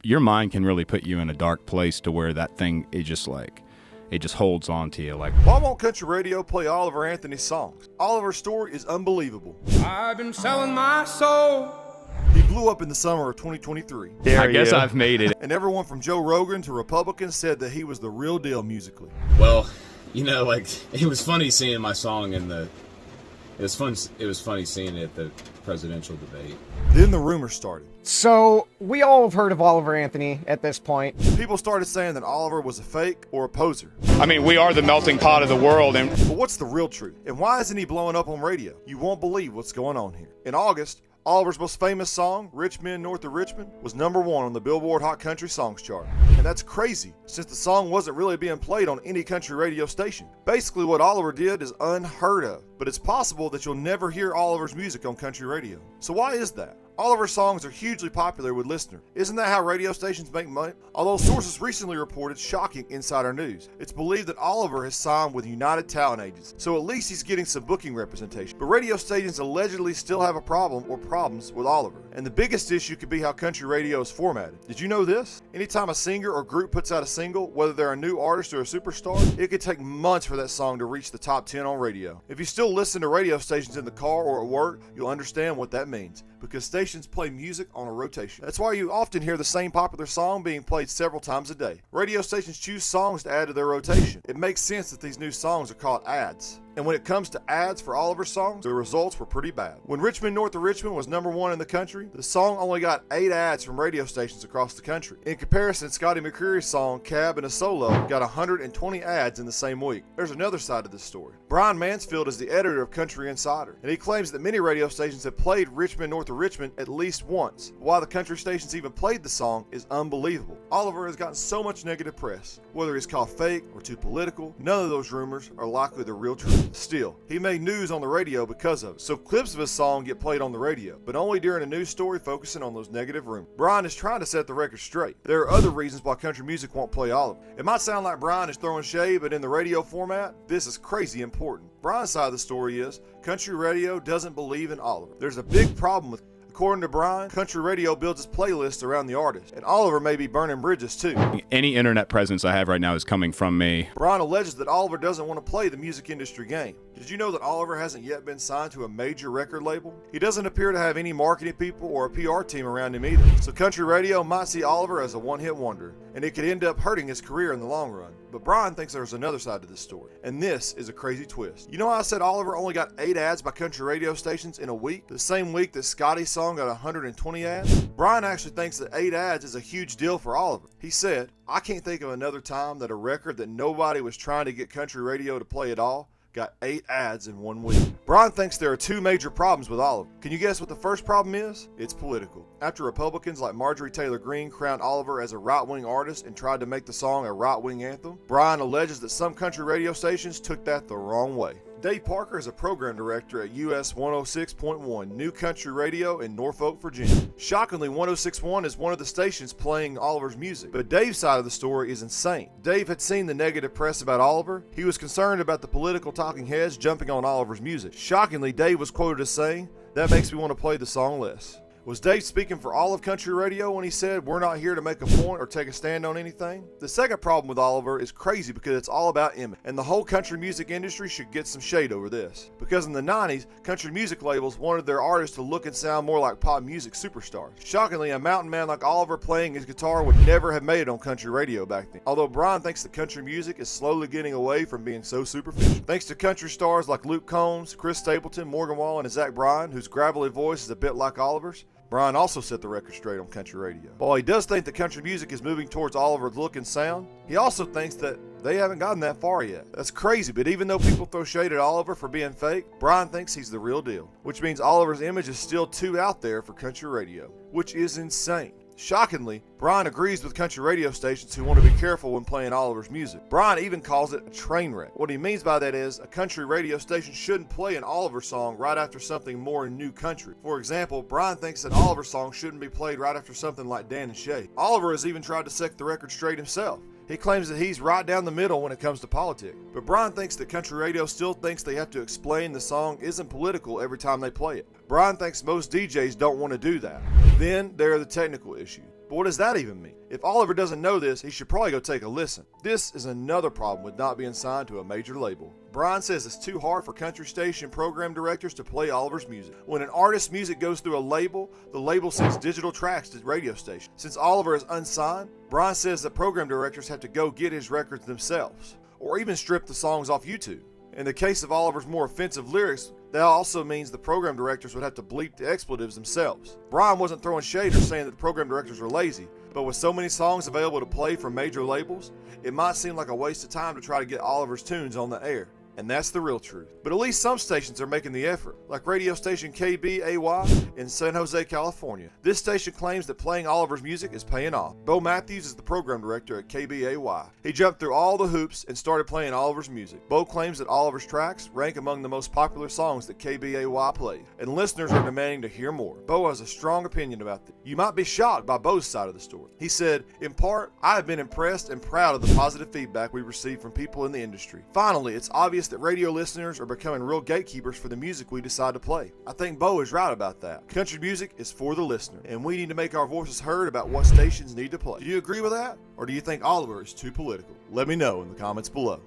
your mind can really put you in a dark place to where that thing is just like, it just holds on to you. Like, why won't country radio play Oliver Anthony's songs? Oliver's story is unbelievable. I've been selling my soul. He blew up in the summer of 2023. I guess I've made it. And everyone from Joe Rogan to Republicans said that he was the real deal musically. Well, you know, like, it was funny seeing my song in the... It was funny seeing it at the presidential debate. Then the rumors started. So, we all have heard of Oliver Anthony at this point. People started saying that Oliver was a fake or a poser. I mean, we are the melting pot of the world. But what's the real truth? And why isn't he blowing up on radio? You won't believe what's going on here. In August, Oliver's most famous song, Rich Men North of Richmond, was #1 on the Billboard Hot Country Songs chart. And that's crazy, since the song wasn't really being played on any country radio station. Basically, what Oliver did is unheard of, but it's possible that you'll never hear Oliver's music on country radio. So why is that? Oliver's songs are hugely popular with listeners. Isn't that how radio stations make money? Although sources recently reported shocking insider news. It's believed that Oliver has signed with United Talent Agency, so at least he's getting some booking representation. But radio stations allegedly still have a problem or problems with Oliver. And the biggest issue could be how country radio is formatted. Did you know this? Anytime a singer or group puts out a single, whether they're a new artist or a superstar, it could take months for that song to reach the top 10 on radio. If you still listen to radio stations in the car or at work, you'll understand what that means. Because stations play music on a rotation. That's why you often hear the same popular song being played several times a day. Radio stations choose songs to add to their rotation. It makes sense that these new songs are called ads. And when it comes to ads for Oliver's songs, the results were pretty bad. When Richmond North of Richmond was #1 in the country, the song only got 8 ads from radio stations across the country. In comparison, Scotty McCreery's song, Cab and a Solo, got 120 ads in the same week. There's another side to this story. Brian Mansfield is the editor of Country Insider, and he claims that many radio stations have played Richmond North of Richmond at least once. Why the country stations even played the song is unbelievable. Oliver has gotten so much negative press. Whether he's called fake or too political, none of those rumors are likely the real truth. Still, he made news on the radio because of it, so clips of his song get played on the radio, but only during a news story focusing on those negative rumors. Brian is trying to set the record straight. There are other reasons why country music won't play Oliver. It might sound like Brian is throwing shade, but in the radio format, this is crazy important. Brian's side of the story is, country radio doesn't believe in Oliver. There's a big problem with According to Brian, country radio builds its playlists around the artist, and Oliver may be burning bridges too. Any internet presence I have right now is coming from me. Brian alleges that Oliver doesn't want to play the music industry game. Did you know that Oliver hasn't yet been signed to a major record label? He doesn't appear to have any marketing people or a PR team around him either. So country radio might see Oliver as a one-hit wonder, and it could end up hurting his career in the long run. But Brian thinks there's another side to this story, and this is a crazy twist. You know how I said Oliver only got 8 ads by country radio stations in a week? The same week that Scotty's song got 120 ads? Brian actually thinks that 8 ads is a huge deal for Oliver. He said, "I can't think of another time that a record that nobody was trying to get country radio to play at all got 8 ads in 1 week." Brian thinks there are 2 major problems with Oliver. Can you guess what the first problem is? It's political. After Republicans like Marjorie Taylor Greene crowned Oliver as a right-wing artist and tried to make the song a right-wing anthem, Brian alleges that some country radio stations took that the wrong way. Dave Parker is a program director at US 106.1 New Country Radio in Norfolk, Virginia. Shockingly, 106.1 is one of the stations playing Oliver's music, but Dave's side of the story is insane. Dave had seen the negative press about Oliver. He was concerned about the political talking heads jumping on Oliver's music. Shockingly, Dave was quoted as saying, "That makes me want to play the song less." Was Dave speaking for all of country radio when he said, "We're not here to make a point or take a stand on anything"? The second problem with Oliver is crazy because it's all about image, and the whole country music industry should get some shade over this. Because in the 90s, country music labels wanted their artists to look and sound more like pop music superstars. Shockingly, a mountain man like Oliver playing his guitar would never have made it on country radio back then. Although Brian thinks that country music is slowly getting away from being so superficial. Thanks to country stars like Luke Combs, Chris Stapleton, Morgan Wallen, and Zach Bryan, whose gravelly voice is a bit like Oliver's, Brian also set the record straight on country radio. While he does think that country music is moving towards Oliver's look and sound, he also thinks that they haven't gotten that far yet. That's crazy, but even though people throw shade at Oliver for being fake, Brian thinks he's the real deal, which means Oliver's image is still too out there for country radio, which is insane. Shockingly, Brian agrees with country radio stations who want to be careful when playing Oliver's music. Brian even calls it a train wreck. What he means by that is, a country radio station shouldn't play an Oliver song right after something more new country. For example, Brian thinks that Oliver song shouldn't be played right after something like Dan and Shay. Oliver has even tried to set the record straight himself. He claims that he's right down the middle when it comes to politics. But Brian thinks that country radio still thinks they have to explain the song isn't political every time they play it. Brian thinks most DJs don't want to do that. Then there are the technical issues. But what does that even mean? If Oliver doesn't know this, he should probably go take a listen. This is another problem with not being signed to a major label. Brian says it's too hard for country station program directors to play Oliver's music. When an artist's music goes through a label, the label sends digital tracks to radio stations. Since Oliver is unsigned, Brian says that program directors have to go get his records themselves, or even strip the songs off YouTube. In the case of Oliver's more offensive lyrics, that also means the program directors would have to bleep the expletives themselves. Brian wasn't throwing shade or saying that the program directors are lazy, but with so many songs available to play from major labels, it might seem like a waste of time to try to get Oliver's tunes on the air. And that's the real truth. But at least some stations are making the effort, like radio station KBAY in San Jose, California. This station claims that playing Oliver's music is paying off. Bo Matthews is the program director at KBAY. He jumped through all the hoops and started playing Oliver's music. Bo claims that Oliver's tracks rank among the most popular songs that KBAY plays, and listeners are demanding to hear more. Bo has a strong opinion about this. You might be shocked by Bo's side of the story. He said, "In part, I have been impressed and proud of the positive feedback we received from people in the industry. Finally, it's obvious that radio listeners are becoming real gatekeepers for the music we decide to play. I think Bo is right about that. Country music is for the listener, and we need to make our voices heard about what stations need to play." Do you agree with that? Or do you think Oliver is too political? Let me know in the comments below.